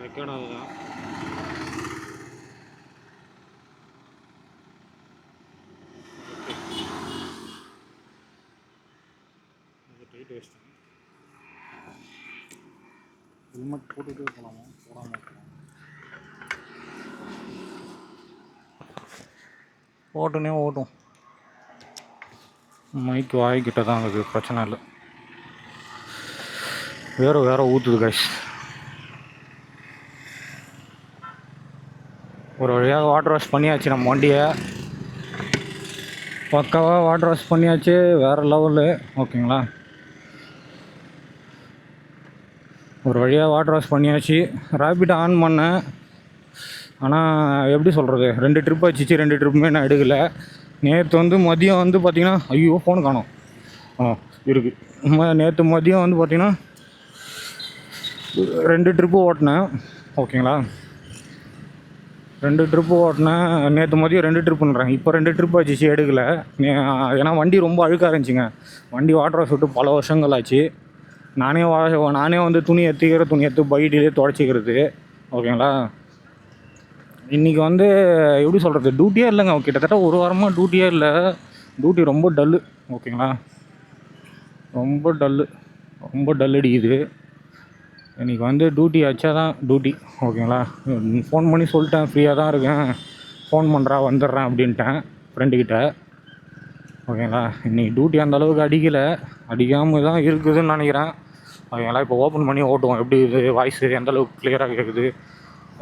Record ஆகுதா? Tight வச்சிட்டேன். Helmet போட்டுகிட்டே போகலாமா, போடாமல் இருக்கலாம்? ஓட்டுனே ஓட்டும். மைக்கு வாய்கிட்ட தான் இருக்குது, பிரச்சனை இல்லை. வேற ஊற்றுது கைஸ். ஒரு வழியாக வாட்டர் வாஷ் பண்ணியாச்சு நம்ம வண்டியை. பக்காவாக வாட்டர் வாஷ் பண்ணியாச்சு, வேறு லெவலு. ஓகேங்களா, ஒரு வழியாக வாட்டர் வாஷ் பண்ணியாச்சு. ரேபிட் ஆன் பண்ணேன், ஆனால் எப்படி சொல்கிறது, 2 ட்ரிப் வச்சிச்சு. 2 ட்ரிப்புமே நான் எடுக்கலை. நேற்று மதியம் பார்த்திங்கன்னா, ஐயோ ஃபோனு காணோம். இருக்குது. நேற்று மதியம் பார்த்திங்கன்னா 2 ட்ரிப்பு ஓட்டினேன். ஓகேங்களா, 2 ட்ரிப்பு ஓட்டினேன். நேற்று மதியம் 2 ட்ரிப்புன்றேன், இப்போ 2 ட்ரிப் வச்சிச்சு, எடுக்கலை. ஏன்னா வண்டி ரொம்ப அழுக்காக இருந்துச்சுங்க. வண்டி வாட்டர் வாஷ் விட்டு பல வருஷங்கள் ஆச்சு. நானே துணி எடுத்து பைட்டிலே துடைச்சிக்கிறது. ஓகேங்களா, இன்றைக்கி எப்படி சொல்கிறது, டியூட்டியே இல்லைங்க. கிட்டத்தட்ட ஒரு வாரமாக டியூட்டியே இல்லை. டியூட்டி ரொம்ப டல்லு. ஓகேங்களா, ரொம்ப டல் அடிக்குது. இன்றைக்கி டியூட்டி வச்சா தான் டியூட்டி. ஓகேங்களா, ஃபோன் பண்ணி சொல்லிட்டேன், ஃப்ரீயாக தான் இருக்கேன், ஃபோன் பண்ணுறா வந்துடுறேன் அப்படின்ட்டேன் ஃப்ரெண்டுக்கிட்ட. ஓகேங்களா, இன்றைக்கி டியூட்டி அந்தளவுக்கு அடிக்காமல் தான் இருக்குதுன்னு நினைக்கிறேன். ஓகேங்களா, இப்போ ஓப்பன் பண்ணி ஓட்டுவோம். எப்படி இது வாய்ஸு எந்தளவுக்கு கிளியராக கேட்குது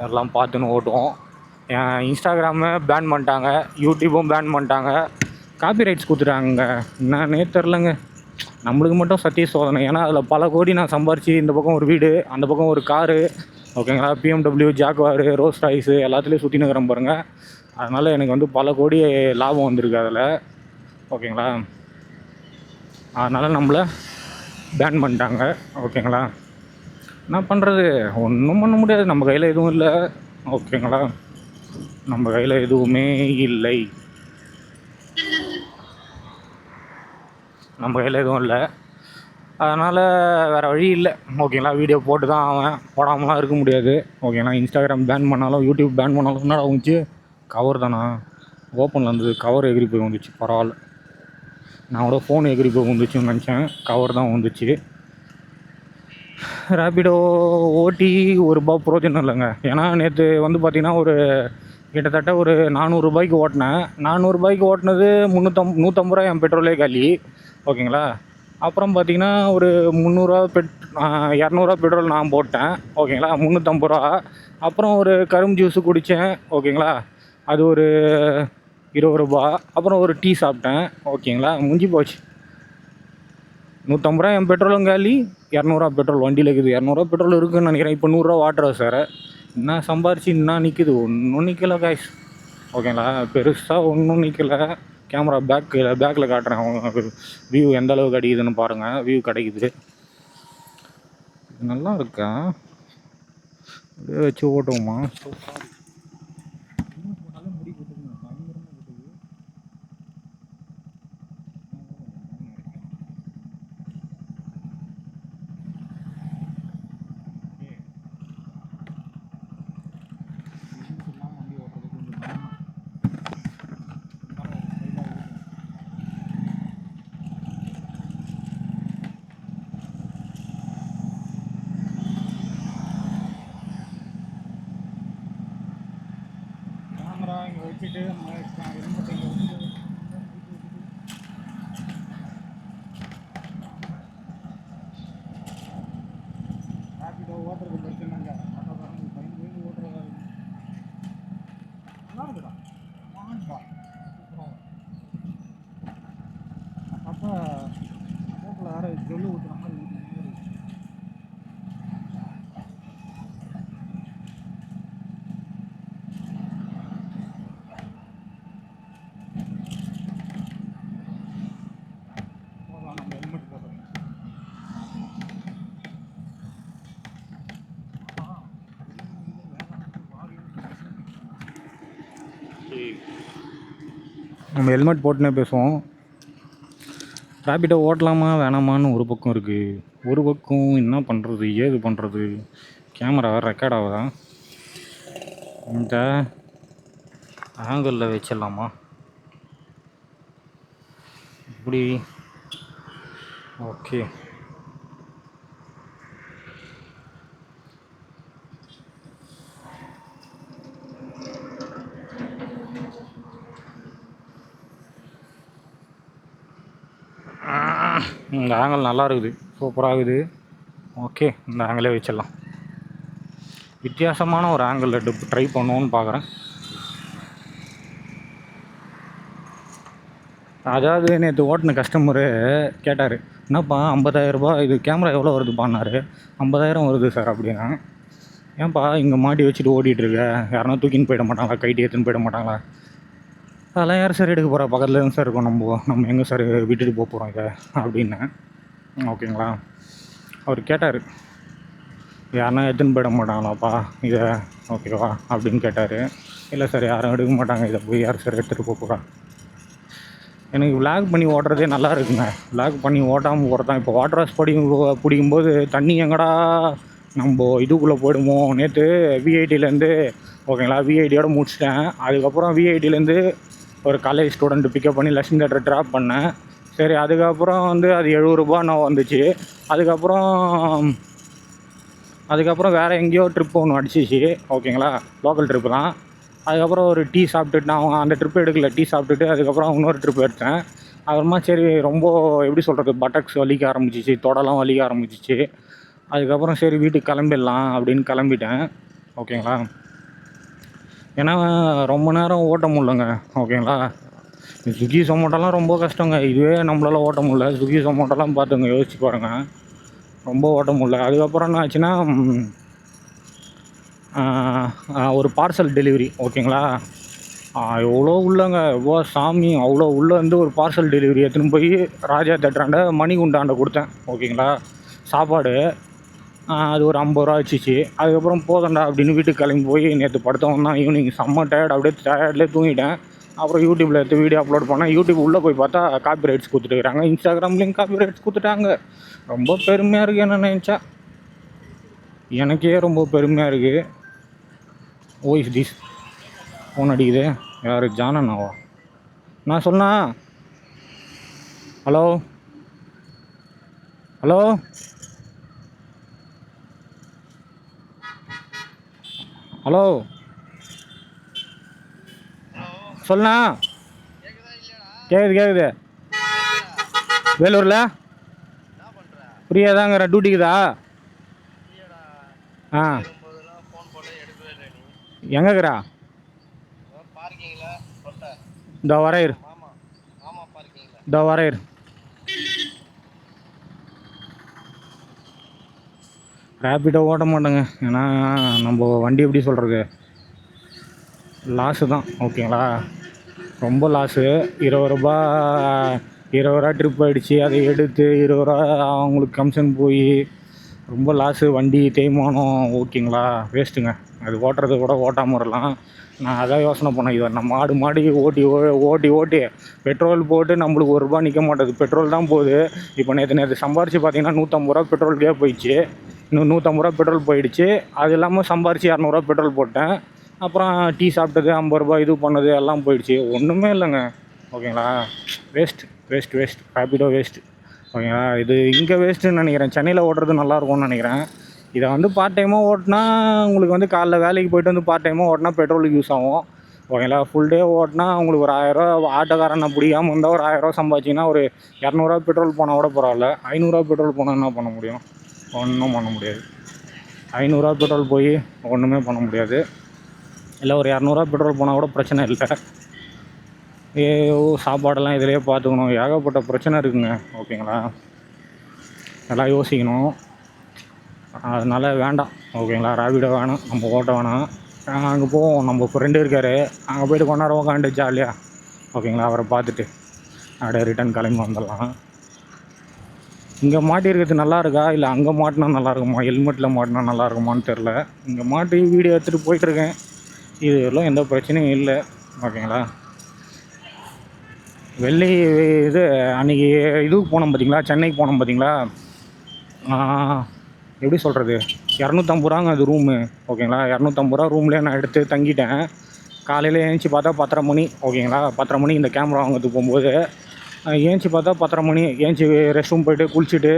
எல்லாம் பார்த்துன்னு ஓட்டுவோம். என் இன்ஸ்டாகிராமை பேன் பண்ணிட்டாங்க, யூடியூப்பும் பேன் பண்ணிட்டாங்க, காப்பி ரைட்ஸ் கொடுத்துட்டாங்க. என்னன்னே தெரிலங்க. நம்மளுக்கு மட்டும் சத்திய சோதனை. ஏன்னா அதில் பல கோடி நான் சம்பாரித்து, இந்த பக்கம் ஒரு வீடு, அந்த பக்கம் ஒரு காரு. ஓகேங்களா, BMW, ஜாக்வாரு, ரோல்ஸ் ராய்ஸு எல்லாத்துலேயும் சுற்றி நிற்கிறேன் பாருங்கள். அதனால் எனக்கு பல கோடி லாபம் வந்திருக்கு அதில். ஓகேங்களா, அதனால் நம்மளை பேன் பண்ணிட்டாங்க. ஓகேங்களா, என்ன பண்ணுறது, ஒன்றும் பண்ண முடியாது. நம்ம கையில் எதுவும் இல்லை. ஓகேங்களா, நம்ம கையில் எதுவுமே இல்லை. நம்ம கையில் எதுவும் இல்லை. அதனால் வேறு வழி இல்லை. ஓகேங்களா, வீடியோ போட்டு தான் ஆவேன், போடாமலாம் இருக்க முடியாது. ஓகேங்களா, இன்ஸ்டாகிராம் பேன் பண்ணாலும், யூடியூப் பேன் பண்ணாலும் என்னடா வந்துச்சு, கவர் தானா ஓப்பனில் இருந்தது, கவர் எகிரி போய் வந்துச்சு. பரவாயில்ல, நான் கூட ஃபோன் எகிரி போய் வந்துச்சுன்னு நினச்சேன், கவர் தான் வந்துச்சு. ரேபிடோ ஓட்டி ஒரு ரூபா புரோஜனம் இல்லைங்க. ஏன்னா நேற்று பார்த்திங்கன்னா கிட்டத்தட்ட ஒரு 400 ரூபாய்க்கு ஓட்டினேன். 400 ரூபாய்க்கு ஓட்டினது 150 ரூபா என் பெட்ரோலே காலி. ஓகேங்களா, அப்புறம் பார்த்திங்கன்னா ஒரு 200 பெட்ரோல் நான் போட்டேன். ஓகேங்களா, 350 ரூபா. அப்புறம் ஒரு கரும்பு ஜூஸு குடித்தேன். ஓகேங்களா, அது ஒரு 20 ரூபா. அப்புறம் ஒரு டீ சாப்பிட்டேன். ஓகேங்களா, முடிஞ்சு போச்சு. 150 ரூபா என் பெட்ரோலும் காலி, 200 ரூபா பெட்ரோல் வண்டியில் இருக்குது. 200 ரூபா பெட்ரோல் இருக்குதுன்னு நினைக்கிறேன். இப்போ 100 ரூபா வாட்டர் வாஷ் வேறு. என்ன சம்பாரிச்சு என்ன நிற்குது, ஒன்றும் நிற்கலை காய்ஸ். ஓகேங்களா, பெருசாக ஒன்றும் நிற்கலை. கேமரா பேக்கில் காட்டுறேன். அவங்க வியூ எந்த அளவுக்கு அடிக்குதுன்னு பாருங்கள். வியூ கிடைக்குது, நல்லா இருக்கா. அப்படியே வச்சு ஓட்டுவோமா. இங்கே வச்சுட்டு ரேபிடோ ஓட்டுறது பிரச்சனைங்க. ஆட்டோக்காரங்க பயந்து ஓட்டுறதா இருக்கு. நல்லா இருக்குதா, சூப்பராக அப்போ மூக்கில் வேறு ஜொல்லு ஊற்றுற மாதிரி ஊற்றி. நம்ம ஹெல்மெட் போட்டுனே பேசுவோம். ரேபிடோ ஓட்டலாமா வேணாமான்னு ஒரு பக்கம் இருக்குது. ஒரு பக்கம் என்ன பண்ணுறது ஏது பண்ணுறது கேமரா வேறு ரெக்கார்ட் ஆகுதா? இந்த ஆங்கிளில் வச்சிடலாமா? இப்படி ஓகே. இந்த ஆங்கிள் நல்லா இருக்குது, சூப்பராகுது. ஓகே, இந்த ஆங்கிளே வச்சிடலாம். வித்தியாசமான ஒரு ஆங்கிளில் ட்ரை பண்ணுவோன்னு பார்க்குறேன். அதாவது நேற்று ஓட்டின கஸ்டமரு கேட்டார், என்னப்பா 50,000 இது கேமரா எவ்வளோ வருதுப்பான்னாரு. 50,000 வருது சார் அப்படின்னா. ஏன்ப்பா இங்கே மாட்டி வச்சுட்டு ஓட்டிகிட்ருக்க, யாருனா தூக்கின்னு போயிட மாட்டாங்களா, கைட்டி எடுத்துன்னு போயிட மாட்டாங்களா? அதெல்லாம் யார் சார் எடுக்க போகிறா, பக்கத்தில் தான் சார் இருக்கும், நம்ம எங்கே சார் விட்டுட்டு போக போகிறோம் இதை அப்படின்னேன். ஓகேங்களா, அவர் கேட்டார், யாருனா எடுத்துன்னு போயிட மாட்டாங்களாப்பா இதை, ஓகேவா அப்படின்னு கேட்டார். இல்லை சார் யாரும் எடுக்க மாட்டாங்க, இதை போய் யார் சார் எடுத்துகிட்டு போக போகிறா. எனக்கு விளாக் பண்ணி ஓட்டுறதே நல்லா இருக்குங்க. விளாக் பண்ணி ஓட்டாமல் போகிறதான். இப்போ வாட்டர் வாஷ் பிடிக்கும்போது தண்ணி எங்கடா நம்ம இதுக்குள்ளே போயிடுமோ. நேற்று விஐடியிலேருந்து ஓகேங்களா, விஐடியோடு முடிச்சிட்டேன். அதுக்கப்புறம் விஐடியிலேருந்து ஒரு காலேஜ் ஸ்டூடெண்ட்டு பிக்கப் பண்ணி லட்சுமி தேட்டர் ட்ராப் பண்ணேன். சரி, அதுக்கப்புறம் வந்து அது 70 ரூபா நான் வந்துச்சு. அதுக்கப்புறம் வேறு எங்கேயோ ட்ரிப் ஒன்று அடிச்சிச்சு. ஓகேங்களா, லோக்கல் ட்ரிப்பு தான். அதுக்கப்புறம் ஒரு டீ சாப்பிட்டுட்டு, நான் அந்த ட்ரிப்பு எடுக்கல, டீ சாப்பிட்டுட்டு அதுக்கப்புறம் இன்னொரு ட்ரிப் எடுத்தேன். அப்புறமா சரி ரொம்ப எப்படி சொல்கிறது, பட்டக்ஸ் வலிக்க ஆரம்பிச்சிச்சு, தொடலாம் வலிக்க ஆரம்பிச்சிச்சு. அதுக்கப்புறம் சரி வீட்டுக்கு கிளம்பிடலாம் அப்படின்னு கிளம்பிட்டேன். ஓகேங்களா, ஏன்னா ரொம்ப நேரம் ஓட்ட முடியலங்க. ஓகேங்களா, ஸ்விக்கி சொமோட்டோலாம் ரொம்ப கஷ்டங்க. இதுவே நம்மளால் ஓட்ட முடியல, ஸ்விக்கி சொமோட்டோலாம் பார்த்துங்க, யோசிச்சு பாருங்கள், ரொம்ப ஓட்ட முடியல. அதுக்கப்புறம் என்ன ஆச்சுன்னா, ஒரு பார்சல் டெலிவரி. ஓகேங்களா, எவ்வளோ உள்ளங்க, எவ்வளோ சாமி, அவ்வளோ உள்ளே வந்து ஒரு பார்சல் டெலிவரி எடுத்துன்னு போய் ராஜா தேட்டராண்ட மணிகுண்டாண்ட கொடுத்தேன். ஓகேங்களா, சாப்பாடு அது ஒரு 50 ரூபா ஆச்சிச்சு. அதுக்கப்புறம் போதண்டா அப்படின்னு வீட்டுக்கு கிளம்பி போய் நேற்று படுத்தவன் தான். ஈவினிங் செம்ம டயர்ட், அப்படியே டயர்ட்லேயே தூங்கிட்டேன். அப்புறம் யூடியூப்பில் எடுத்து வீடியோ அப்லோட் பண்ணேன். யூடியூப் உள்ளே போய் பார்த்தா காப்பி ரைட்ஸ் கொடுத்துட்டுருக்காங்க, இன்ஸ்டாகிராம்லேயும் காப்பி ரைட்ஸ் கொடுத்துட்டாங்க. ரொம்ப பெருமையாக இருக்குது என்ன நினச்சா, எனக்கே ரொம்ப பெருமையாக இருக்குது. இஸ் திஸ் ஃபோன் அடிக்குது, யார், ஜானனாவா? நான் சொன்னா, ஹலோ ஹலோ ஹலோ சொல்லுண்ணா. கேட்குது. வேலூரில் ஃப்ரீயாக தாங்கிறேன், டியூட்டிக்குதா? ஆ, எங்கேக்கிறா? இதோ வரையிரு, இதோ வரையிரு. ரேப்பிடோ ஓட்ட மாட்டேங்க, ஏன்னா நம்ம வண்டி எப்படி சொல்கிறது, லாஸு தான். ஓகேங்களா, ரொம்ப லாஸு. 20 ரூபா ட்ரிப் ஆகிடுச்சி. அதை எடுத்து 20 ரூபா அவங்களுக்கு கமிஷன் போய் ரொம்ப லாஸு. வண்டி தேய்மானம். ஓகேங்களா, வேஸ்ட்டுங்க. அது ஓட்டுறது கூட ஓட்டாமல் வரலாம். நான் அதான் யோசனை பண்ணேன், இதை நம்ம மாடி ஓட்டி பெட்ரோல் போட்டு நம்மளுக்கு 1 ரூபா நிற்க மாட்டேது, பெட்ரோல் தான் போகுது. இப்போ நேற்று சம்பாரித்து பார்த்தீங்கன்னா 150 ரூபா பெட்ரோலுக்கே போயிடுச்சு. இன்னும் 150 ரூபா பெட்ரோல் போயிடுச்சு. அது இல்லாமல் சம்பாரித்து 200 ரூபா பெட்ரோல் போட்டேன். அப்புறம் டீ சாப்பிட்டது 50 ரூபா, இது பண்ணது எல்லாம் போயிடுச்சு. ஒன்றுமே இல்லைங்க. ஓகேங்களா, வேஸ்ட் ரேப்பிடோ வேஸ்ட்டு. ஓகேங்களா, இது இங்கே வேஸ்ட்டுன்னு நினைக்கிறேன். சென்னையில் ஓட்டுறது நல்லாயிருக்கும்னு நினைக்கிறேன். இதை வந்து பார்ட் டைமாக ஓட்டினா உங்களுக்கு வந்து காலைல வேலைக்கு போய்ட்டு வந்து பார்ட் டைமாக ஓட்டினா பெட்ரோலுக்கு யூஸ் ஆகும். ஓகேங்களா, ஃபுல் டே ஓட்டினா உங்களுக்கு ஒரு 1000 ரூபா, ஆட்டோக்காரனை பிடிக்காமல் இருந்தால் ஒரு 1000 ரூபா சம்பாதிச்சிங்கன்னா ஒரு 200 ரூபா பெட்ரோல் போனால் கூட பரவாயில்ல. 500 ரூபா பெட்ரோல் போனால் என்ன பண்ண முடியும்? ஒன்றும் பண்ண முடியாது. 500 ரூபா பெட்ரோல் போய் ஒன்றுமே பண்ண முடியாது. இல்லை ஒரு 200 ரூபா பெட்ரோல் போனால் கூட பிரச்சனை இல்லை. சாப்பாடெல்லாம் இதிலேயே பார்த்துக்கணும், ஏகப்பட்ட பிரச்சனை இருக்குங்க. ஓகேங்களா, எல்லாம் யோசிக்கணும். அதனால் வேண்டாம். ஓகேங்களா, ரேபிடோ வேணாம், நம்ம ஓட்ட வேணாம். அங்கே போவோம், நம்ம ஃப்ரெண்டு இருக்கார், அங்கே போய்ட்டு கொஞ்ச நேரம் உட்காந்துட்டு ஜாலியாக, ஓகேங்களா, அவரை பார்த்துட்டு அப்படியே ரிட்டன் கிளம்பி வந்துடலாம். இங்கே மாட்டியிருக்கிறது நல்லா இருக்கா, இல்லை அங்கே மாட்டினா நல்லாயிருக்குமா, ஹெல்மெட்டில் மாட்டினா நல்லா இருக்குமான்னு தெரில. இங்கே மாட்டி வீடியோ எடுத்துகிட்டு போயிட்டுருக்கேன். இதெல்லாம் எந்த பிரச்சனையும் இல்லை. ஓகேங்களா, இது அன்றைக்கி இதுக்கு போனோம் பார்த்தீங்களா, சென்னைக்கு போனோம் பார்த்தீங்களா, எப்படி சொல்கிறது, ரூ. அது ரூமு. ஓகேங்களா, ரூ. ரூம்லேயே நான் எடுத்து தங்கிட்டேன். காலையில் ஏஞ்சி பார்த்தா 10:30 மணி. ஓகேங்களா, 10:30 மணி இந்த கேமரா வாங்கிறதுக்கு போகும்போது ஏஞ்சி பார்த்தா 10:30 மணி. ஏஞ்சி ரெஸ்ட் ரூம் போய்ட்டு குளிச்சுட்டு,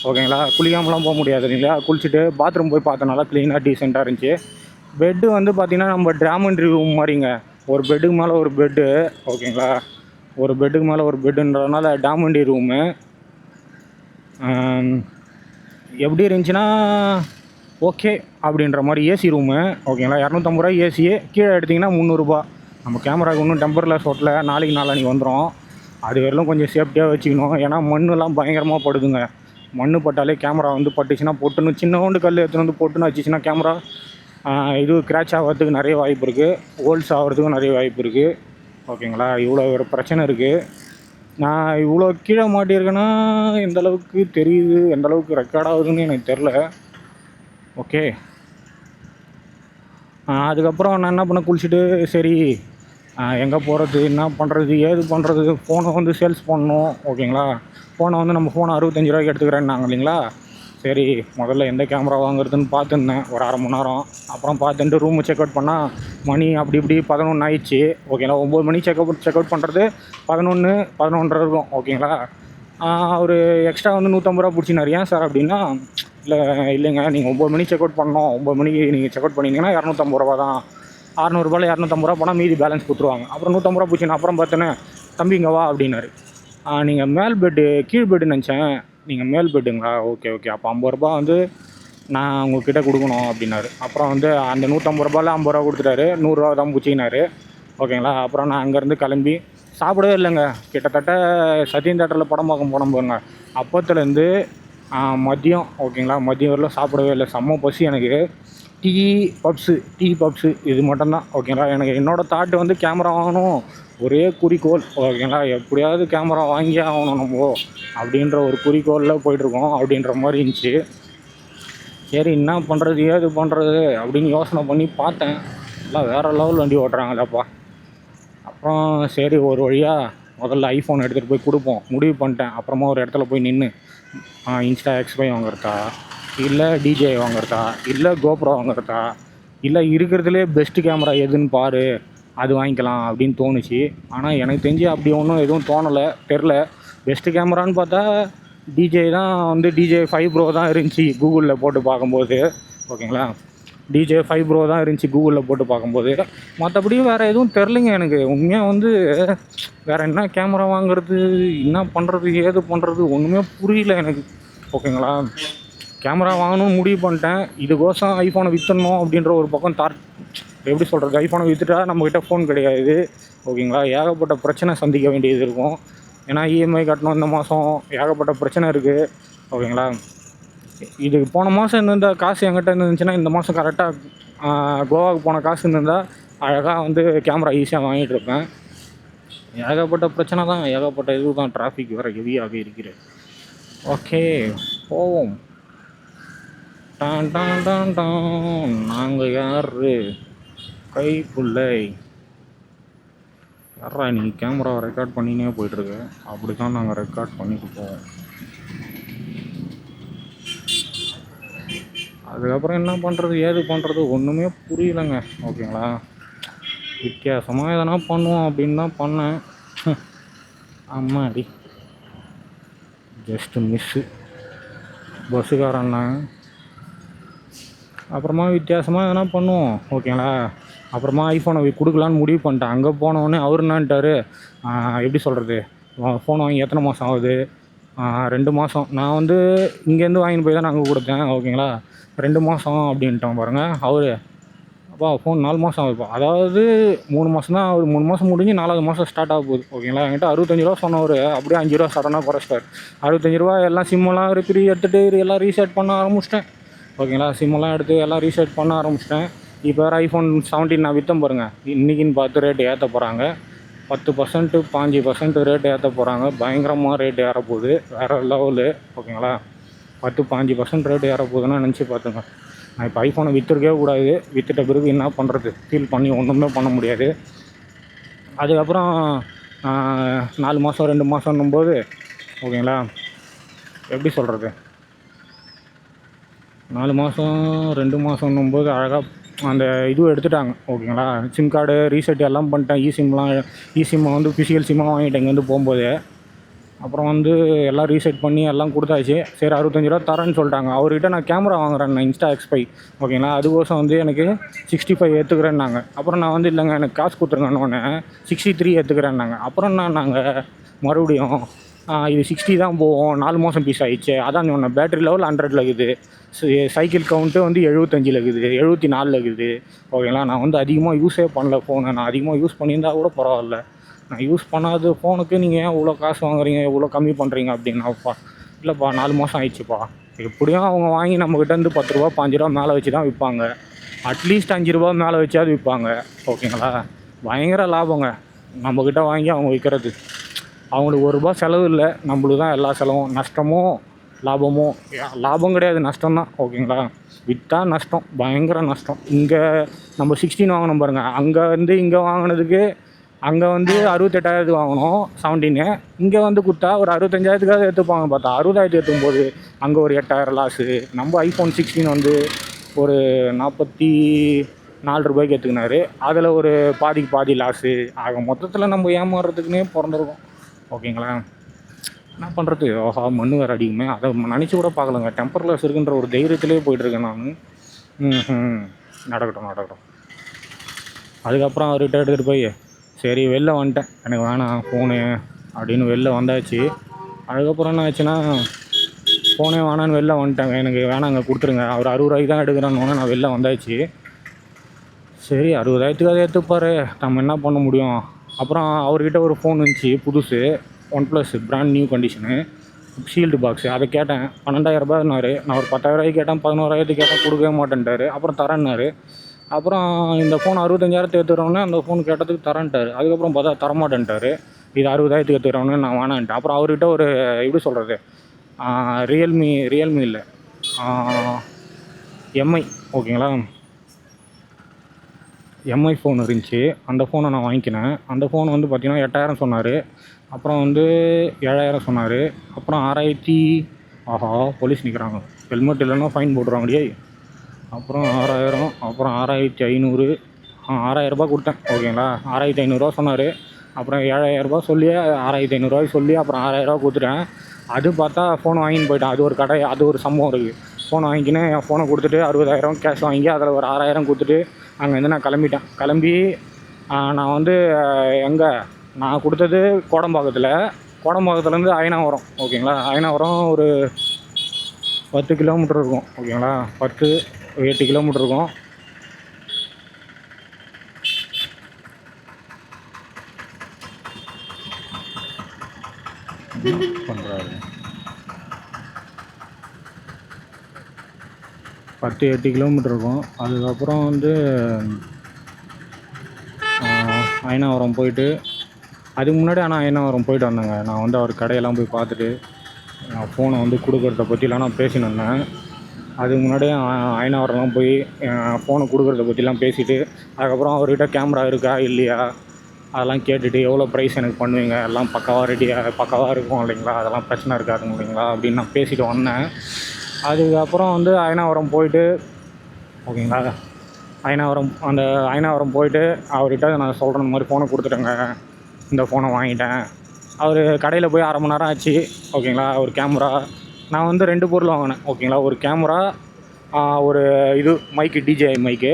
ஓகேங்களா, குளிக்காமலாம் போக முடியாது இல்லையா, குளிச்சுட்டு பாத்ரூம் போய் பார்த்தனால க்ளீனாக டீசெண்டாக இருந்துச்சு. பெட்டு வந்து பார்த்திங்கன்னா நம்ம ட்ராமண்ட்ரி ரூம் மாதிரிங்க. ஒரு பெட்டுக்கு மேலே ஒரு பெட்டு. ஓகேங்களா, ஒரு பெட்டுக்கு மேலே ஒரு பெட்டுன்றதுனால டாமண்டி ரூமு. எப்படி இருந்துச்சுன்னா ஓகே அப்படின்ற மாதிரி. AC room. ஓகேங்களா, ரூ. ஏசி. கீழே எடுத்திங்கன்னா ரூ. நம்ம கேமராவுக்கு இன்னும் டெம்பர்லெஸ் ஹோட்டலில் நாளைக்கு வந்துடும். அது வரலும் கொஞ்சம் சேஃப்டியாக வச்சுக்கணும். ஏன்னா மண்ணெலாம் பயங்கரமாக படுதுங்க. மண் பட்டாலே கேமரா வந்து பட்டுச்சுன்னா பொட்டுன்னு சின்னோண்டு கல் எடுத்துன்னு வந்து பொட்டுன்னு வச்சுச்சுன்னா கேமரா இது கிராச் ஆகிறதுக்கு நிறைய வாய்ப்பு இருக்குது. ஹோல்ஸ் ஆகிறதுக்கும் நிறைய வாய்ப்பு இருக்குது. ஓகேங்களா, இவ்வளோ ஒரு பிரச்சனை இருக்குது. நான் இவ்வளோ கீழே மாட்டியிருக்கேன்னா எந்தளவுக்கு தெரியுது, எந்தளவுக்கு ரெக்கார்ட் ஆகுதுன்னு எனக்கு தெரில. ஓகே, அதுக்கப்புறம் நான் என்ன பண்ண, குளிச்சுட்டு சரி எங்கே போகிறது, என்ன பண்ணுறது, ஏது பண்ணுறது, ஃபோனை வந்து சேல்ஸ் பண்ணணும். ஓகேங்களா, ஃபோனை வந்து நம்ம ஃபோனை 65 ரூபாய்க்கு எடுத்துக்கிறேன்னாங்க இல்லைங்களா. சரி முதல்ல எந்த கேமரா வாங்குறதுன்னு பார்த்துருந்தேன் ஒரு அரை மணி நேரம். அப்புறம் பார்த்துட்டு ரூமு செக் அவுட் பண்ணால் மணி அப்படி இப்படி 11 ஆயிடுச்சு. ஓகேங்களா, 9 மணி செக் அவுட் பண்ணுறது 11 இருக்கும். ஓகேங்களா, அவர் எக்ஸ்ட்ரா வந்து ரூ. பிடிச்சினார். ஏன் சார் அப்படின்னா, இல்லைங்க நீங்கள் 9 மணி செக் அவுட் பண்ணணும். 9 மணிக்கு நீங்கள் செக் அவுட் பண்ணிங்கன்னா ரூ. தான். ரூ. 600 போனால் மீதி பேலன்ஸ் கொடுத்துருவாங்க. அப்புறம் ரூ. பிடிச்சினா. அப்புறம் பார்த்தோன்னே தம்பி இங்கே வா அப்படின்னாரு. நீங்கள் மேல் பெட்டு கீழ் பெட்டுன்னு நினச்சேன், நீங்கள் மேல் பெட்டுங்களா, ஓகே அப்போ ரூ. 50 வந்து நான் உங்கள்கிட்ட கொடுக்கணும் அப்படின்னாரு. அப்புறம் வந்து அந்த ரூ. 50 கொடுத்துட்டாரு. ரூ. தான் பிடிச்சினாரு. ஓகேங்களா, அப்புறம் நான் அங்கேருந்து கிளம்பி சாப்பிடவே இல்லைங்க. கிட்டத்தட்ட சத்யம் தேட்டரில் படம் பார்க்க போனோம் பாருங்க, அப்போத்துலேருந்து மதியம். ஓகேங்களா, மதியம் வரலாம் சாப்பிடவே இல்லை. செம்ம பசி எனக்கு. டீ பப்ஸு இது மட்டும்தான். ஓகேங்களா, எனக்கு என்னோடய தாட்டு வந்து கேமரா வாங்கணும், ஒரே குறிக்கோள். ஓகேங்களா, எப்படியாவது கேமரா வாங்கியே ஆகணும் நம்ம அப்படின்ற ஒரு குறிக்கோளில் போயிட்டுருக்கோம் அப்படின்ற மாதிரி இருந்துச்சு. சரி என்ன பண்ணுறது, ஏது பண்ணுறது அப்படின்னு யோசனை பண்ணி பார்த்தேன். எல்லாம் வேறு லெவல் வண்டி ஓட்டுறாங்களேப்பா. அப்புறம் சரி ஒரு வழியாக முதல்ல ஐஃபோன் எடுத்துகிட்டு போய் கொடுப்போம் முடிவு பண்ணிட்டேன். அப்புறமா ஒரு இடத்துல போய் நின்று இன்ஸ்டா X5 வாங்குறதா, இல்லை DJI வாங்குறதா, இல்லை கோப்ரோ வாங்குறதா, இல்லை இருக்கிறதுலே பெஸ்ட்டு கேமரா எதுன்னு பாரு, அது வாங்கிக்கலாம் அப்படின்னு தோணுச்சு. ஆனால் எனக்கு தெரிஞ்சு அப்படி ஒன்றும் எதுவும் தோணலை, தெரில. பெஸ்ட்டு கேமரான்னு பார்த்தா DJI தான் வந்து DJI 5 Pro தான் இருந்துச்சு கூகுளில் போட்டு பார்க்கும்போது. ஓகேங்களா, DJI 5 Pro தான் இருந்துச்சு கூகுளில் போட்டு பார்க்கும்போது. மற்றபடி வேறு எதுவும் தெரிலிங்க எனக்கு. உண்மையாக வந்து வேறு என்ன கேமரா வாங்குறது, என்ன பண்ணுறது, ஏது பண்ணுறது ஒன்றுமே புரியல எனக்கு. ஓகேங்களா, கேமரா வாங்கணும்னு முடிவு பண்ணிட்டேன். இதுக்கோசம் ஐஃபோனை விற்றுணும் அப்படின்ற ஒரு பக்கம் எப்படி சொல்கிறது, ஐஃபோனை விற்றுட்டா நம்மக்கிட்ட ஃபோன் கிடையாது. ஓகேங்களா, ஏகப்பட்ட பிரச்சனை சந்திக்க வேண்டியது இருக்கும். ஏன்னா EMI கட்டணும், இந்த மாதம் ஏகப்பட்ட பிரச்சனை இருக்குது. ஓகேங்களா, இதுக்கு போன மாதம் இருந்த காசு என்கிட்ட இருந்துச்சுன்னா இந்த மாதம் கரெக்டாக கோவாவுக்கு போன காசு இருந்திருந்தால் அழகாக வந்து கேமரா ஈஸியாக வாங்கிட்டு இருப்பேன். ஏகப்பட்ட பிரச்சனை தான், ஏகப்பட்ட இது தான். டிராஃபிக் வேறு ஹெவியாக இருக்கிறது. ஓகே போவோம். நாங்கள் யார் கைப்புள்ளை யாரா நீ கேமராவை ரெக்கார்ட் பண்ணினே போயிட்டுருக்கு. அப்படி தான் நாங்கள் ரெக்கார்ட் பண்ணிட்டு போவோம். அதுக்கப்புறம் என்ன பண்ணுறது, ஏது பண்ணுறது ஒன்றுமே புரியலைங்க. ஓகேங்களா, வித்தியாசமாக எதனா பண்ணுவோம் அப்படின்னு தான் பண்ணேன். அம்மாடி ஜஸ்ட்டு மிஸ்ஸு பஸ்ஸுக்காரண்ணா. அப்புறமா வித்தியாசமாக எதனா பண்ணுவோம். ஓகேங்களா, அப்புறமா ஐஃபோனை கொடுக்கலான்னு முடிவு பண்ணிட்டேன். அங்கே போனோடனே அவர் என்னான்ட்டார், எப்படி சொல்கிறது, ஃபோன் வாங்கி எத்தனை மாதம் ஆகுது, 2 மாதம். நான் வந்து இங்கேருந்து வாங்கின்னு போய் தான் நான் அங்கே கொடுத்தேன். ஓகேங்களா, 2 மாதம் அப்படின்ட்டோம் பாருங்கள். அவர் அப்பா ஃபோன் 4 மாதம் ஆகுதுப்பா. அதாவது 3 மாதம் தான். அவர் 3 மாதம் முடிஞ்சு 4வது மாதம் ஸ்டார்ட் ஆக போகுது. ஓகேங்களா, என்கிட்ட 65 ரூபா சொன்னவர் அப்படியே 5 ரூபா சடனாக குறைச்சிட்டார். 65 ரூபா எல்லாம் சிம்மெல்லாம் ரிப்பேர் எடுத்துகிட்டு எல்லாம் ரீசெட் பண்ண ஆரம்பிச்சிட்டேன். ஓகேங்களா, சிம்மெல்லாம் எடுத்து எல்லாம் ரீசெட் பண்ண ஆரம்பிச்சிட்டேன். இப்போ வேறு ஐஃபோன் 17 நான் விற்றேன் பாருங்கள். இன்றைக்கின்னு பார்த்து ரேட்டு ஏற்ற போகிறாங்க. 10% 5% ரேட்டு ஏற்ற போகிறாங்க. பயங்கரமாக ரேட்டு ஏறப்போகுது, வேறு லெவலு. ஓகேங்களா, 10-15% ரேட்டு ஏறப்போகுதுன்னா நினச்சி பார்த்துங்க. நான் இப்போ ஐஃபோனை விற்றுருக்கவே கூடாது. விற்றுட்ட பிறகு என்ன பண்ணுறது, ஃபீல் பண்ணி ஒன்றுமே பண்ண முடியாது. அதுக்கப்புறம் 4 மாதம் 2 மாதம்னும்போது ஓகேங்களா, எப்படி சொல்கிறது, 4 மாதம் 2 மாதம்னும்போது அழகாக அந்த இதுவும் எடுத்துட்டாங்க. ஓகேங்களா, சிம் கார்டு ரீசெட் எல்லாம் பண்ணிட்டேன். இசிம்மை வந்து ஃபிசிக்கல் சிம்மாக வாங்கிட்டேன் இங்கேருந்து போகும்போது. அப்புறம் வந்து எல்லாம் ரீசெட் பண்ணி எல்லாம் கொடுத்தாச்சு. சரி 65 ரூபா தரேன்னு சொல்லிட்டாங்க. அவர்கிட்ட நான் கேமரா வாங்குறேன், நான் இன்ஸ்டா X5 ஓகேங்களா, அதுக்கோசம் வந்து எனக்கு 65 ஏற்றுக்கிறேன்னாங்க. அப்புறம் நான் வந்து இல்லைங்க எனக்கு காசு கொடுத்துருங்கன்னொன்னே 63 ஏற்றுக்கிறேன்னாங்க. அப்புறம் நாங்கள் மறுபடியும் இது 60 தான் போகும், 4 மாதம் பீஸ் ஆகிடுச்சு. அதான் சொன்ன பேட்டரி லெவல் 100ல் இருக்குது, சைக்கிள் கவுண்ட்டு வந்து 75ல் இருக்குது, 74ல் இருக்குது. ஓகேங்களா, நான் வந்து அதிகமாக யூஸே பண்ணல ஃபோனை. நான் அதிகமாக யூஸ் பண்ணியிருந்தால் கூட பரவாயில்ல, நான் யூஸ் பண்ணாத ஃபோனுக்கு நீங்கள் ஏன் இவ்வளோ காசு வாங்குறீங்க, இவ்வளோ கம்மி பண்ணுறீங்க அப்படின்னாப்பா. இல்லைப்பா 4 மாதம் ஆயிடுச்சுப்பா. எப்படியும் அவங்க வாங்கி நம்மக்கிட்டேருந்து 10 ரூபா 5 ரூபா மேலே வச்சு தான் விற்பாங்க. அட்லீஸ்ட் 5 ரூபா மேலே வச்சாவது விற்பாங்க. ஓகேங்களா, பயங்கர லாபங்க நம்மக்கிட்ட வாங்கி அவங்க விற்கிறது. அவங்களுக்கு 1 ரூபா செலவு இல்லை, நம்மளுக்கு தான் எல்லா செலவும். நஷ்டமோ லாபமோ, லாபம் கிடையாது, நஷ்டம் தான். ஓகேங்களா, விற்றா நஷ்டம், பயங்கர நஷ்டம். இங்கே நம்ம 16 வாங்கினோம் பாருங்கள், அங்கே வந்து இங்கே வாங்கினதுக்கு அங்கே வந்து 68,000 வாங்கினோம் 17. இங்கே வந்து கொடுத்தா ஒரு 65,000 எடுத்துப்பாங்க. பார்த்தா 60,000 ஏற்றும்போது அங்கே ஒரு 8,000 லாஸு. நம்ம ஐஃபோன் 16 வந்து ஒரு 44 ரூபாய்க்கு எடுத்துக்கினாரு, அதில் ஒரு பாதிக்கு பாதி லாஸு. ஆக மொத்தத்தில் நம்ம ஏமாறுறதுக்குன்னே பிறந்திருக்கோம். ஓகேங்களா, என்ன பண்ணுறது, ஆஹா மண் வேறு அடிக்குமே, அதை நினச்சி கூட பார்க்கலங்க. டெம்பர் கிளாஸ் இருக்குன்ற ஒரு தைரியத்திலே போயிட்டுருக்கேன் நான். நடக்கட்டும். அதுக்கப்புறம் அவர்கிட்ட எடுத்துகிட்டு போய் சரி வெளில வந்துட்டேன், எனக்கு வேணாம் ஃபோனு அப்படின்னு வெளில வந்தாச்சு. அதுக்கப்புறம் என்ன ஆச்சுன்னா, ஃபோனே வேணான்னு வெளில வந்துட்டேங்க, எனக்கு வேணாங்க கொடுத்துருங்க. அவர் 60 ரூபாய்க்கு தான் எடுக்கிறான்னு நான் வெளில வந்தாச்சு. சரி 60,000த்துக்கு அதை எடுத்துப்பார், நம்ம என்ன பண்ண முடியும். அப்புறம் அவர்கிட்ட ஒரு ஃபோன் இருந்துச்சு புதுசு, OnePlus brand new condition, shield box. அதை கேட்டேன், 12,000 ரூபாய்னாரு. நான் ஒரு 10,000 ரூபாய்க்கு கேட்டேன், 11,000 கேட்டேன், கொடுக்கவே மாட்டேன்ட்டார். அப்புறம் தரேன்னாரு. அப்புறம் இந்த ஃபோன் 60,000 எடுத்துக்கிறோன்னே அந்த ஃபோன் கேட்டதுக்கு தரேன்ட்டார். அதுக்கப்புறம் பார்த்தா தரமாட்டேன்ட்டார். இது 60,000 எடுத்துக்கிறோன்னே நான் வேணான்ட்டேன். அப்புறம் அவர்கிட்ட ஒரு எப்படி சொல்கிறது, ரியல்மி இல்லை, எம்ஐ ஓகேங்களா, எம்ஐ ஃபோன் இருந்துச்சு. அந்த ஃபோனை நான் வாங்கிக்கினேன். அந்த ஃபோன் வந்து பார்த்திங்கன்னா 8,000 சொன்னார். அப்புறம் வந்து 7,000 சொன்னார். அப்புறம் 6,000. ஆஹா போலீஸ் நிற்கிறாங்க, ஹெல்மெட் இல்லைன்னா ஃபைன் போட்டுருவாங்கடியே. அப்புறம் 6,000, அப்புறம் 6,500. 6,000 ரூபா கொடுத்தேன். ஓகேங்களா, 6,500 ரூபா சொன்னார். அப்புறம் 7,000 ரூபா சொல்லி 6,500 ரூபாய் சொல்லி அப்புறம் 6,000 ரூபா கொடுத்துட்டேன். அது பார்த்தா ஃபோன் வாங்கின்னு போயிட்டேன். அது ஒரு கடை, அது ஒரு சம்பவம் இருக்குது. ஃபோனை வாங்கிக்கினேன், என் ஃபோனை கொடுத்துட்டு 60,000 கேஷ் வாங்கி அதில் ஒரு 6,000 கொடுத்துட்டு அங்கேருந்து நான் கிளம்பி நான் வந்து எங்கே நான் கொடுத்தது கோடம்பாக்கத்துலேருந்து அயனாவரம். ஓகேங்களா, அயனாவரம் ஒரு 10 கிலோமீட்டர் இருக்கும். ஓகேங்களா, 8 கிலோமீட்டர் இருக்கும். பண்ணுறாரு 8 கிலோமீட்டர் இருக்கும். அதுக்கப்புறம் வந்து அயனாவரம் போயிட்டு, அதுக்கு முன்னாடி ஆனால் அயனாவரம் போயிட்டு வந்தேங்க. நான் வந்து அவர் கடையெல்லாம் போய் பார்த்துட்டு ஃபோனை வந்து கொடுக்குறத பற்றிலாம் நான் பேசின்னு வந்தேன். அதுக்கு முன்னாடி அயனாவரம்லாம் போய் ஃபோனை கொடுக்குறத பற்றிலாம் பேசிவிட்டு, அதுக்கப்புறம் அவர்கிட்ட கேமரா இருக்கா இல்லையா அதெல்லாம் கேட்டுட்டு, எவ்வளோ ப்ரைஸ் எனக்கு பண்ணுவீங்க, எல்லாம் பக்காவாக இருக்கும் இல்லைங்களா, அதெல்லாம் பிரச்சனை இருக்காதுங்க இல்லைங்களா அப்படின்னு நான் பேசிட்டு வந்தேன். அதுக்கப்புறம் வந்து அயனாவரம் போயிட்டு, ஓகேங்களா, அயனாவரம் போயிட்டு அவர்கிட்ட நான் சொல்கிற மாதிரி ஃபோனை கொடுத்துட்டேங்க, இந்த ஃபோனை வாங்கிட்டேன். அவர் கடையில் போய் 1/2 மணி நேரம் ஆச்சு. ஓகேங்களா, ஒரு கேமரா, நான் வந்து 2 பொருள் வாங்கினேன். ஓகேங்களா, ஒரு கேமரா, ஒரு இது டிஜே மைக்கு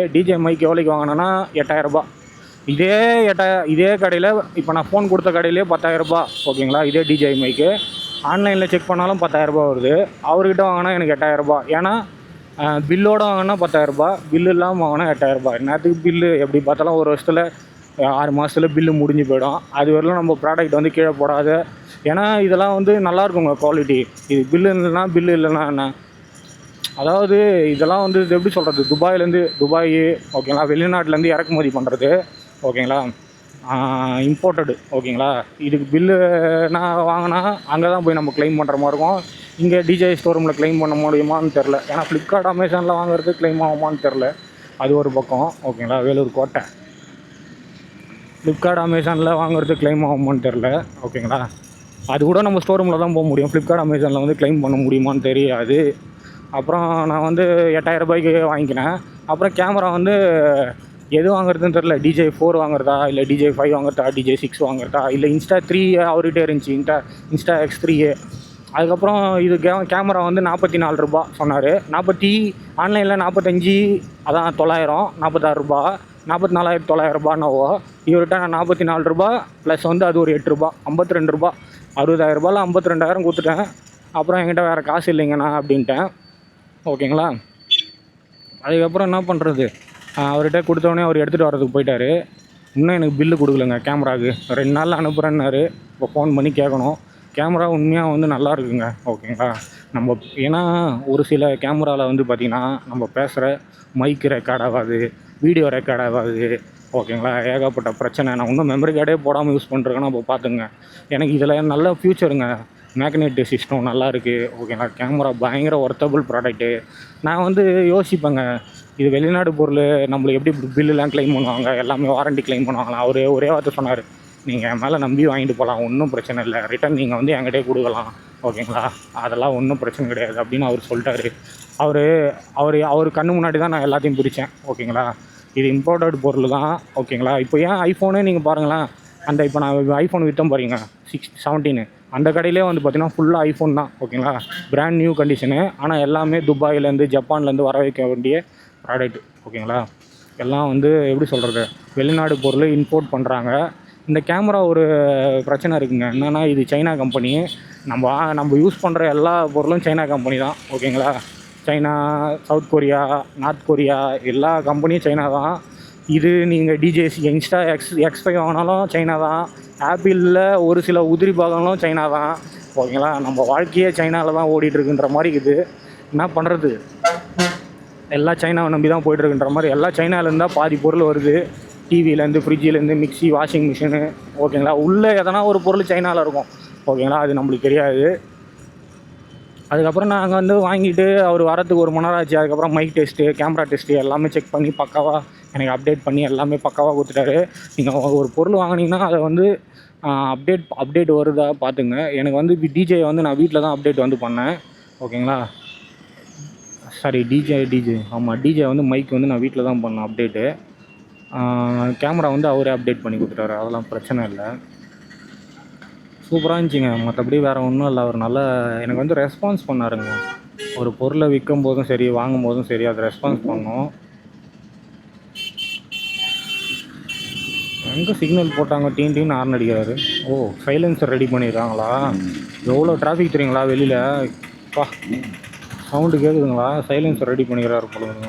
எவ்வளோக்கு வாங்கினேன்னா 8,000 ரூபா. இதே கடையில் இப்போ நான் ஃபோன் கொடுத்த கடையிலே 10,000 ரூபா. ஓகேங்களா, இதே டிஜே மைக்கு ஆன்லைனில் செக் பண்ணாலும் 10,000 ரூபா வருது. அவர்கிட்ட வாங்கினா எனக்கு 8,000 ரூபா. ஏன்னா பில்லோடு வாங்கினா 10,000 ரூபா, பில்லு இல்லாமல் வாங்கினா 8,000 ரூபா. என்னத்துக்கு பில்லு, எப்படி பார்த்தாலும் ஒரு வருஷத்தில் 6 மாதத்தில் பில்லு முடிஞ்சு போயிடும். அது வரலாம் நம்ம ப்ராடக்ட் வந்து கீழே போடாது. ஏன்னா இதெல்லாம் வந்து நல்லாயிருக்குங்க குவாலிட்டி. இது பில்லு இல்லைன்னா என்ன, அதாவது இதெல்லாம் வந்து இது எப்படி சொல்கிறது, துபாய் ஓகேங்களா, வெளிநாட்டிலேருந்து இறக்குமதி பண்ணுறது. ஓகேங்களா, இம்போர்ட்டடு. ஓகேங்களா, இதுக்கு பில்லு நான் வாங்கினா அங்கே தான் போய் நம்ம க்ளைம் பண்ணுற மாதிரி இருக்கும். இங்கே டிஜே ஸ்டோரூமில் க்ளைம் பண்ண முடியுமான்னு தெரில. ஏன்னா ஃப்ளிப்கார்ட் அமேசானில் வாங்குறது க்ளைம் ஆகுமான்னு தெரில. அது ஒரு பக்கம். ஓகேங்களா, வேலூர் கோட்டை. ஃப்ளிப்கார்ட் அமேசானில் வாங்குறது க்ளைம் ஆகுமான்னு தெரில. ஓகேங்களா, அது கூட நம்ம ஸ்டோரூமில் தான் போக முடியும். ஃப்ளிப்கார்ட் அமேசானில் வந்து க்ளைம் பண்ண முடியுமான்னு தெரியாது. அப்புறம் நான் வந்து 8000 ரூபாய்க்கு வாங்கிக்கினேன். அப்புறம் கேமரா வந்து எது வாங்குறதுன்னு தெரில. DJI-4 வாங்குறதா, இல்லை DJI-5 வாங்குறதா, DJI-6 வாங்குறதா, இல்லை Insta3 அவர்கிட்டே இருந்துச்சு. Insta X3. அதுக்கப்புறம் இது கேமரா வந்து 44 ரூபா சொன்னார். ஆன்லைனில் 45, அதான் 900, 46 ரூபா, 44,900 ரூபான்னாவோ. இவர்கிட்ட நான் 44 ரூபா ப்ளஸ் வந்து அது ஒரு 8 ரூபா, 52 ரூபா, 60,000 ரூபாயில் 52,000 கொடுத்துட்டேன். அப்புறம் என்கிட்ட வேறு காசு இல்லைங்கண்ணா அப்படின்ட்டேன். ஓகேங்களா. அதுக்கப்புறம் என்ன பண்ணுறது, அவர்கிட்ட கொடுத்தோடனே அவர் எடுத்துகிட்டு வரதுக்கு போயிட்டார். இன்னும் எனக்கு பில்லு கொடுக்கலங்க கேமராவுக்கு. 2 நாளில் அனுப்புகிறேன்னாரு. இப்போ ஃபோன் பண்ணி கேட்கணும். கேமரா உண்மையாக வந்து நல்லா இருக்குங்க. ஓகேங்களா. நம்ம ஏன்னா ஒரு சில கேமராவில் வந்து பார்த்திங்கன்னா நம்ம பேசுகிற மைக்கு ரெக்கார்ட் ஆகாது, வீடியோ ரெக்கார்ட் ஆகாது. ஓகேங்களா. ஏகப்பட்ட பிரச்சனை. நான் இன்னும் மெமரி கார்டே போடாமல் யூஸ் பண்ணுறேன்னா அப்போ பார்த்துங்க. எனக்கு இதில் நல்ல ஃப்யூச்சருங்க. மேக்னெட் சிஸ்டம் நல்லா இருக்குது. ஓகேங்களா. கேமரா பயங்கர ஒர்த்தபிள் ப்ராடக்ட்டு. நான் வந்து யோசிப்பேங்க, இது வெளிநாடு பொருள், நம்மளுக்கு எப்படி பில்லுலாம் க்ளைம் பண்ணுவாங்க, எல்லாமே வாரண்டி க்ளைம் பண்ணுவாங்களா. அவரே ஒரே வார்த்தை சொன்னார், நீங்கள் என் மேலே நம்பி வாங்கிட்டு போகலாம், ஒன்றும் பிரச்சனை இல்லை, ரிட்டன் நீங்கள் வந்து என்கிட்டே கொடுக்கலாம். ஓகேங்களா. அதெல்லாம் ஒன்றும் பிரச்சனை கிடையாது அப்படின்னு அவர் சொல்லிட்டாரு. அவர் கண்ணு முன்னாடி தான் நான் எல்லாத்தையும் பிரித்தேன். ஓகேங்களா. இது இம்போர்ட்டட் பொருள் தான். ஓகேங்களா. இப்போ ஏன் ஐஃபோனே நீங்கள் பாருங்களேன், அந்த இப்போ நான் ஐஃபோன் விற்றோம் பாருங்க 17, அந்த கடையிலே வந்து பார்த்திங்கன்னா ஃபுல்லாக ஐஃபோன் தான். ஓகேங்களா. Brand new condition. ஆனால் எல்லாமே துபாயிலேருந்து ஜப்பான்லேருந்து வர வைக்க வேண்டிய ப்ராடக்ட். ஓகேங்களா. எல்லாம் வந்து எப்படி சொல்கிறது, வெளிநாடு பொருள் இம்போர்ட் பண்ணுறாங்க. இந்த கேமரா ஒரு பிரச்சனை இருக்குங்க. என்னென்னா இது சைனா கம்பெனி. நம்ம யூஸ் பண்ணுற எல்லா பொருளும் சைனா கம்பெனி தான். ஓகேங்களா. China, south Korea, north Korea, எல்லா கம்பெனியும் சைனா தான். இது நீங்கள் DJI Insta X5 வாங்கினாலும் சைனா தான். ஆப்பிளில் ஒரு சில உதிரி பாகங்களும் சைனா தான். ஓகேங்களா. நம்ம வாழ்க்கையே சைனாவில் தான் ஓடிட்டுருக்குன்ற மாதிரி இது. என்ன பண்ணுறது, எல்லாம் சைனாவை நம்பி தான் போய்ட்டுருக்குன்ற மாதிரி. எல்லாம் சைனாவிலேருந்து தான் பாதி பொருள் வருது. டிவிலேருந்து, ஃப்ரிட்ஜிலேருந்து, மிக்சி, வாஷிங் மிஷினு. ஓகேங்களா. உள்ளே எதனா ஒரு பொருள் சைனாவில் இருக்கும். ஓகேங்களா. அது நம்மளுக்கு தெரியாது. அதுக்கப்புறம் நாங்கள் வந்து வாங்கிட்டு அவர் வரத்துக்கு 1 மணி நேரம் ஆச்சு. அதுக்கப்புறம் மைக் டெஸ்ட்டு, கேமரா டெஸ்ட்டு எல்லாமே செக் பண்ணி பக்காவாக எனக்கு அப்டேட் பண்ணி எல்லாமே பக்காவாக கொடுத்துட்டாரு. நீங்கள் ஒரு பொருள் வாங்கினீங்கன்னா அதை வந்து அப்டேட் வருதா பார்த்துங்க. எனக்கு வந்து DJI வந்து நான் வீட்டில் தான் அப்டேட் வந்து பண்ணேன். ஓகேங்களா. சாரி, DJI ஆமாம், DJI வந்து மைக் வந்து நான் வீட்டில் தான் பண்ணேன் அப்டேட்டு. கேமரா வந்து அவரே அப்டேட் பண்ணி கொடுத்துட்டாரு. அதெல்லாம் பிரச்சனை இல்லை. சூப்பராக இருந்துச்சுங்க. மற்றபடி வேறு ஒன்றும் இல்லை. அவர் நல்லா எனக்கு வந்து ரெஸ்பான்ஸ் பண்ணாருங்க. ஒரு பொருளை விற்கும் போதும் சரி, வாங்கும் போதும் சரி, அதை ரெஸ்பான்ஸ் பண்ணோம். எங்கே சிக்னல் போட்டாங்க, டீன் ஹார்ன் அடிக்கிறாரு. ஓ, சைலன்சர் ரெடி பண்ணிடுறாங்களா. எவ்வளோ டிராஃபிக் தெரியுங்களா வெளியில். பா, சவுண்டு கேட்குதுங்களா. சைலன்சர் ரெடி பண்ணிக்கிறாரு போலுங்க.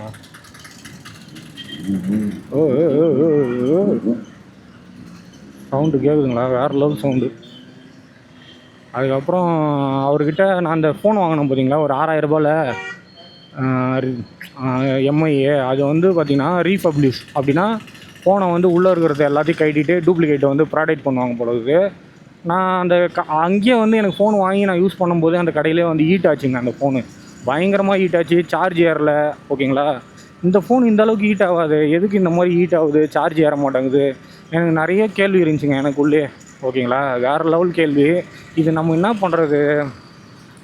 ஓ, சவுண்டு கேட்குதுங்களா, வேறு லெவல் சவுண்டு. அதுக்கப்புறம் அவர்கிட்ட நான் அந்த ஃபோன் வாங்கினேன் பார்த்தீங்களா, ஒரு 6,000 ரூபாயில் MI. அது வந்து பார்த்திங்கன்னா ரீபப்ளிஷ் அப்படின்னா ஃபோனை வந்து உள்ளே இருக்கிறது எல்லாத்தையும் கட்டிட்டு டூப்ளிகேட்டை வந்து ப்ராடக்ட் பண்ணுவாங்க போலது. நான் அந்த அங்கேயே வந்து எனக்கு ஃபோன் வாங்கி நான் யூஸ் பண்ணும்போது அந்த கடையிலே வந்து ஹீட் ஆச்சுங்க. அந்த ஃபோனு பயங்கரமாக ஹீட் ஆச்சு. சார்ஜ் ஏறல. ஓகேங்களா. இந்த ஃபோன் இந்த அளவுக்கு ஹீட் ஆகாது, எதுக்கு இந்த மாதிரி ஹீட் ஆகுது, சார்ஜ் ஏற மாட்டேங்குது, எனக்கு நிறைய கேள்வி இருந்துச்சுங்க எனக்குள்ளே. ஓகேங்களா. வேறு லெவல் கேள்வி. இது நம்ம என்ன பண்ணுறது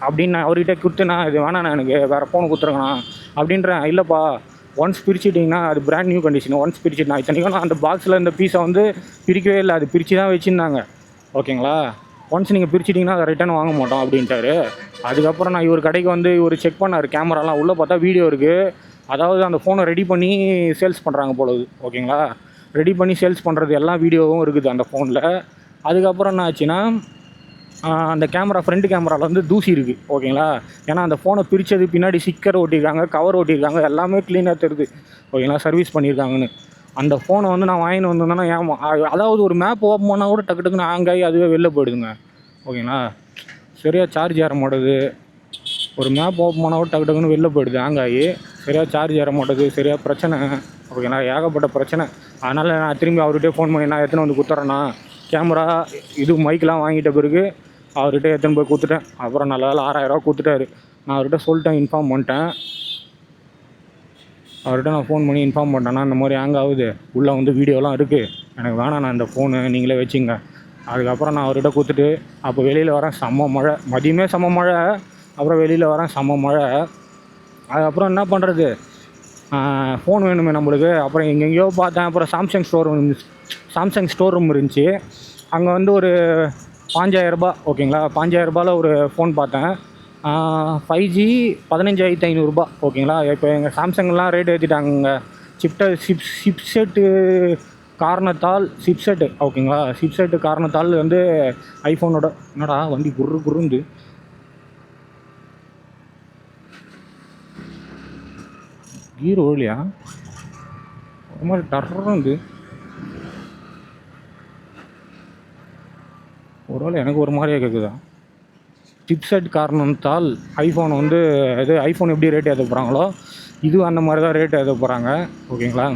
அப்படின்னு நான் அவர்கிட்ட கொடுத்தேன்னா, இது வேணாண்ணா, எனக்கு வேறு ஃபோன் கொடுத்துருங்கண்ணா அப்படின்றேன். இல்லைப்பா, ஒன்ஸ் பிரிச்சுட்டிங்கன்னா அது பிராண்ட் நியூ கண்டிஷன். ஒன்ஸ் பிரிச்சுட்டேன். இத்தனைக்கும் நான் அந்த பாக்ஸில் இந்த பீஸை வந்து பிரிக்கவே இல்லை, அது பிரித்து தான் வச்சுருந்தாங்க. ஓகேங்களா. ஒன்ஸ் நீங்கள் பிரிச்சிட்டிங்கன்னா அதை ரிட்டன் வாங்க மாட்டோம் அப்படின்ட்டாரு. அதுக்கப்புறம் நான் இவர் கடைக்கு வந்து இவர் செக் பண்ணார் கேமராலாம். உள்ளே பார்த்தா வீடியோ இருக்குது. அதாவது அந்த ஃபோனை ரெடி பண்ணி சேல்ஸ் பண்ணுறாங்க போலது. ஓகேங்களா. ரெடி பண்ணி சேல்ஸ் பண்ணுறது எல்லாம் வீடியோவும் இருக்குது அந்த ஃபோனில். அதுக்கப்புறம் என்ன ஆச்சுன்னா, அந்த ஃப்ரண்ட் கேமராவில் வந்து தூசி இருக்குது. ஓகேங்களா. ஏன்னா அந்த ஃபோனை பிரித்தது பின்னாடி ஸ்டிக்கர் ஒட்டியிருக்காங்க, கவர் ஒட்டியிருக்காங்க, எல்லாமே க்ளீனாக தெரியுது. ஓகேங்களா. சர்வீஸ் பண்ணியிருக்காங்கன்னு. அந்த ஃபோனை வந்து நான் வாங்கின்னு வந்தேன்னா அதாவது ஒரு மேப் ஓப்பன் பண்ணால் கூட டக்கு டக்குன்னு ஹேங் ஆகி அதுவே வெளில போயிடுதுங்க. ஓகேங்களா. சரியாக சார்ஜ் ஏற மாட்டேது. ஒரு மேப் ஓப்பன் பண்ணால் கூட டக்கு டக்குன்னு வெளில போயிடுது ஹேங் ஆகி. சரியாக சார்ஜ் ஏற மாட்டேது. சரியாக பிரச்சனை. ஓகேங்களா. ஏகப்பட்ட பிரச்சனை. அதனால் நான் திரும்பி அவர்கிட்டே ஃபோன் பண்ணி நான் எத்தனை வந்து கொடுத்துட்றேண்ணா, கேமரா இது மைக்கெலாம் வாங்கிட்ட பிறகு அவர்கிட்ட எடுத்துன்னு போய் கொடுத்துட்டேன். அப்புறம் நல்ல வேலை 6,000 ரூபா கொடுத்துட்டாரு. நான் அவர்கிட்ட சொல்லிட்டேன், இன்ஃபார்ம் பண்ணிட்டேன். அவர்கிட்ட நான் ஃபோன் பண்ணி இன்ஃபார்ம் பண்ணிட்டேன்னா, இந்த மாதிரி ஹேங் ஆகுது, உள்ளே வந்து வீடியோலாம் இருக்குது, எனக்கு வேணாம், நான் இந்த ஃபோனு நீங்களே வச்சுங்க. அதுக்கப்புறம் நான் அவர்கிட்ட கொடுத்துட்டு அப்போ வெளியில் வரேன். செம்ம மழை. மதியமே செம்ம மழை. அப்புறம் வெளியில் வரேன், செம்ம மழை. அதுக்கப்புறம் என்ன பண்ணுறது, ஃபோன் வேணுமே நம்மளுக்கு. அப்புறம் எங்கெங்கேயோ பார்த்தேன். அப்புறம் சாம்சங் ஸ்டோர் ரூம் இருந்துச்சு. அங்கே வந்து ஒரு 5000 ஓகேங்களா, 5000 ஒரு ஃபோன் பார்த்தேன். 5G 15,500 ஓகேங்களா. இப்போ எங்கள் சாம்சங்லாம் ரேட் ஏற்றிட்டாங்க. சிப்செட்டு ஓகேங்களா, சிப்செட்டு காரணத்தால் வந்து ஐஃபோனோட என்னடா வண்டி குருந்து கீர் ஓடலையா, ஒரு மாதிரி டர்றது ஒருவேளை எனக்கு ஒரு மாதிரியே கேட்குதா. சிப்செட் காரணத்தால் ஐஃபோன் வந்து இது ஐஃபோன் எப்படி ரேட் ஏற்ற போகிறாங்களோ இது அந்த மாதிரி தான் ரேட் ஏற்ற போகிறாங்க ஓகேங்களா.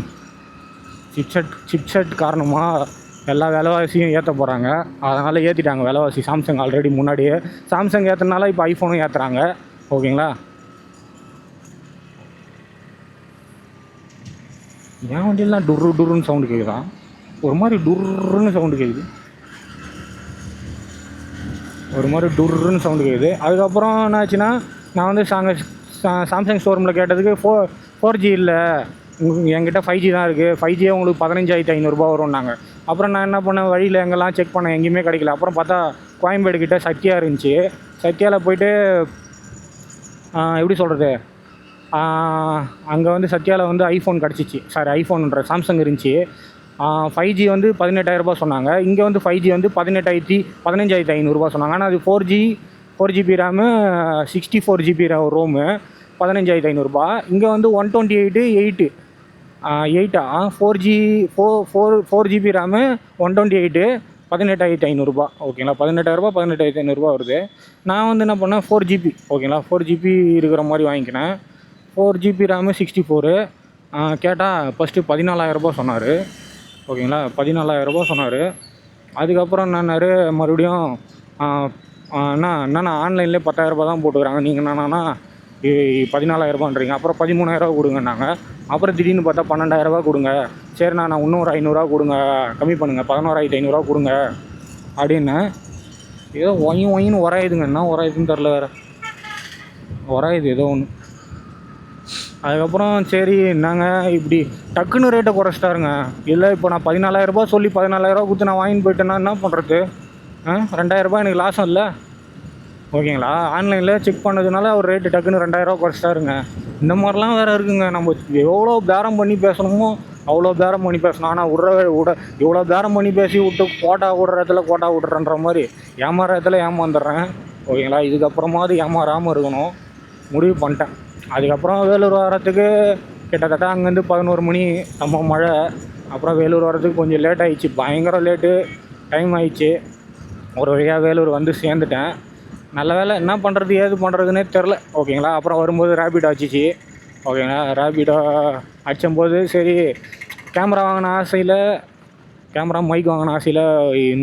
சிப்செட் காரணமாக எல்லா விலைவாசியும் ஏற்ற போகிறாங்க. அதனால் ஏற்றிட்டாங்க விலைவாசி. சாம்சங் ஆல்ரெடி முன்னாடியே சாம்சங் ஏற்றுனால இப்போ ஐஃபோனும் ஏற்றுறாங்க ஓகேங்களா. என் வண்டியெல்லாம் டுருன்னு சவுண்டு கேட்குதா, ஒரு மாதிரி டுருன்னு சவுண்டு கேட்குது, ஒரு மாதிரி டுருன்னு சவுண்டு கேட்குது. அதுக்கப்புறம் என்ன ஆச்சுன்னா, நான் வந்து சாம்சங் ஷோரூமில் கேட்டதுக்கு 4G இல்லை, என்கிட்ட 5G தான் இருக்குது, 5G உங்களுக்கு 15,500 வரும்னாங்க. அப்புறம் நான் என்ன பண்ணேன், வழியில் எங்கெல்லாம் செக் பண்ணேன், எங்கேயுமே கிடைக்கல. அப்புறம் பார்த்தா கோயம்பேடு கிட்டே சத்யா இருந்துச்சு. சத்யாவில் போய்ட்டு எப்படி சொல்கிறது, அங்கே வந்து சத்யாவில் வந்து ஐஃபோன் கிடச்சிச்சு, ஐஃபோனுன்ற சாம்சங் இருந்துச்சு. 5G வந்து 18,000 சொன்னாங்க. இங்கே வந்து 5G வந்து 15,500 சொன்னாங்க. ஆனால் அது 4GB ரேமு 64GB ரோமு 15,500. இங்கே வந்து 128 4GB ரேமு 128 18,500 ஓகேங்களா. 18,000 18,500 வருது. நான் வந்து என்ன பண்ணேன், 4GB ஓகேங்களா, 4GB இருக்கிற மாதிரி வாங்கிக்கினேன். 4GB RAM 64. கேட்டால் ஃபஸ்ட்டு 14,000 சொன்னார் ஓகேங்களா. 14,000 சொன்னார். அதுக்கப்புறம் என்னன்னாரு, மறுபடியும் என்னண்ணா ஆன்லைன்லேயே 10,000 தான் போட்டுக்கிறாங்க, நீங்கள் என்னன்னா 14,000 அப்புறம் 13,000 கொடுங்கன்னாங்க. அப்புறம் திடீர்னு பார்த்தா 12,000 கொடுங்க. சரிண்ணா நான் இன்னும் ஒரு 500 கொடுங்க, கம்மி பண்ணுங்கள், 11,500 கொடுங்க அப்படின்னு. ஏதோ ஒயின்னு உராயுதுங்க, என்ன உராயுதுன்னு தெரில, வேறு உராயுது ஏதோ ஒன்று. அதுக்கப்புறம் சரி நாங்கள் இப்படி டக்குன்னு ரேட்டை குறைச்சிட்டாருங்க. இல்லை இப்போ நான் 14,000 சொல்லி 14,000 கொடுத்து நான் வாங்கின்னு போயிட்டேன்னா என்ன பண்ணுறது, 2,000 எனக்கு லாஸும் இல்லை ஓகேங்களா. ஆன்லைனில் செக் பண்ணதுனால அவர் ரேட்டு டக்குன்னு 2,000 குறைச்சிட்டாருங்க. இந்த மாதிரிலாம் வேறு இருக்குங்க. நம்ம எவ்வளோ பேரம் பண்ணி பேசணுமோ அவ்வளோ பேரம் பண்ணி பேசணும். ஆனால் இவ்வளோ பேரம் பண்ணி பேசி விட்டு கோட்டா விட்றன்ற மாதிரி ஏமாறத்துல ஏமாந்துடுறேன் ஓகேங்களா. இதுக்கப்புறமாவது ஏமாறாமல் இருக்கணும் முடிவு பண்ணிட்டேன். அதுக்கப்புறம் வேலூர் வரத்துக்கு கிட்டத்தட்ட அங்கேருந்து 11 மணி, நம்ம மழை. அப்புறம் வேலூர் வரத்துக்கு கொஞ்சம் லேட் ஆகிடுச்சு, பயங்கர லேட்டு, டைம் ஆகிடுச்சு. ஒரு வழியாக வேலூர் வந்து சேர்ந்துட்டேன். நல்ல வேலை, என்ன பண்ணுறது ஏது பண்ணுறதுன்னே தெரில ஓகேங்களா. அப்புறம் வரும்போது ரேபிடோ அடிச்சிச்சு ஓகேங்களா. ரேபிடோ அடிச்சும்போது சரி கேமரா மைக் வாங்கின ஆசையில்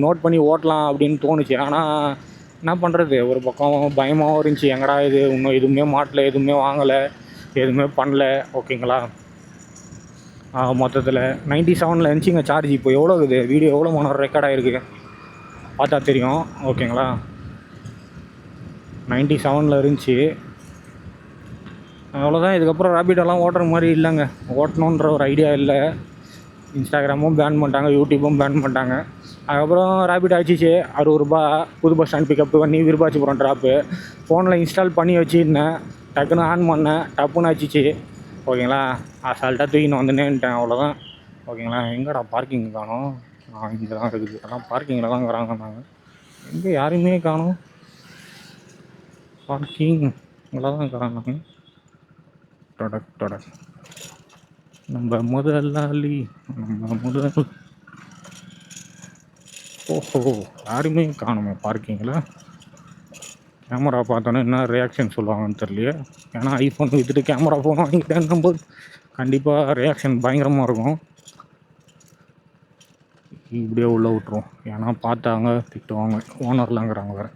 நோட் பண்ணி ஓட்டலாம் அப்படின்னு தோணுச்சு. ஆனால் என்ன பண்ணுறது, ஒரு பக்கம் பயமாகவும் இருந்துச்சு, எங்கடா இது இன்னும் எதுவுமே மாட்டலை, எதுவுமே வாங்கலை, எதுவுமே பண்ணல ஓகேங்களா. மொத்தத்தில் 97 இருந்துச்சுங்க சார்ஜ். இப்போ எவ்வளோ இருக்குது, வீடியோ எவ்வளோ மணி ரெக்கார்ட் ஆகிருக்கு பார்த்தா தெரியும் ஓகேங்களா. 97 இருந்துச்சு. அவ்வளோதான். இதுக்கப்புறம் ரேபிடோலாம் ஓட்டுற மாதிரி இல்லைங்க, ஓட்டணுன்ற ஒரு ஐடியா இல்லை. இன்ஸ்டாகிராமும் பேன் பண்ணிட்டாங்க, யூடியூப்பும் பேன் பண்ணிட்டாங்க. அதுக்கப்புறம் ரேபிடோ ஆச்சிச்சு 60 ரூபா, புது பஸ் ஸ்டாண்ட் பிக்கப் பண்ணி விருப்பாச்சிபுரம் ட்ராப்பு. ஃபோனில் இன்ஸ்டால் பண்ணி வச்சுருந்தேன், டக்குன்னு ஆன் பண்ணேன், டப்புன்னு ஆச்சிச்சு ஓகேங்களா. அசால்ட்டாக தூக்கின்னு வந்துனேன்ட்டேன், அவ்வளோதான் ஓகேங்களா. எங்கடா பார்க்கிங் காணோம், இங்கே தான் இருக்குது, எல்லாம் பார்க்கிங்கில் தான் வராங்க. நாங்கள் எங்கே யாரையுமே காணோம், பார்க்கிங் இங்கே தான் இருக்கிறாங்க. ப்ராடக்ட் நம்ம முதலாளி ஓஹோ, யாருமே காணுமே பார்க்கிங்கில். கேமரா பார்த்தோன்னே என்ன ரியாக்ஷன் சொல்லுவாங்கன்னு தெரியலையே. ஏன்னா ஐஃபோன் விற்றுட்டு கேமரா ஃபோன் வாங்கிட்டேன்னும் போது கண்டிப்பாக ரியாக்ஷன் பயங்கரமாக இருக்கும். இப்படியே உள்ளே விட்ருவோம், ஏன்னா பார்த்தாங்க திட்டுவாங்க, ஓனர்லாங்கிறாங்க வேறு.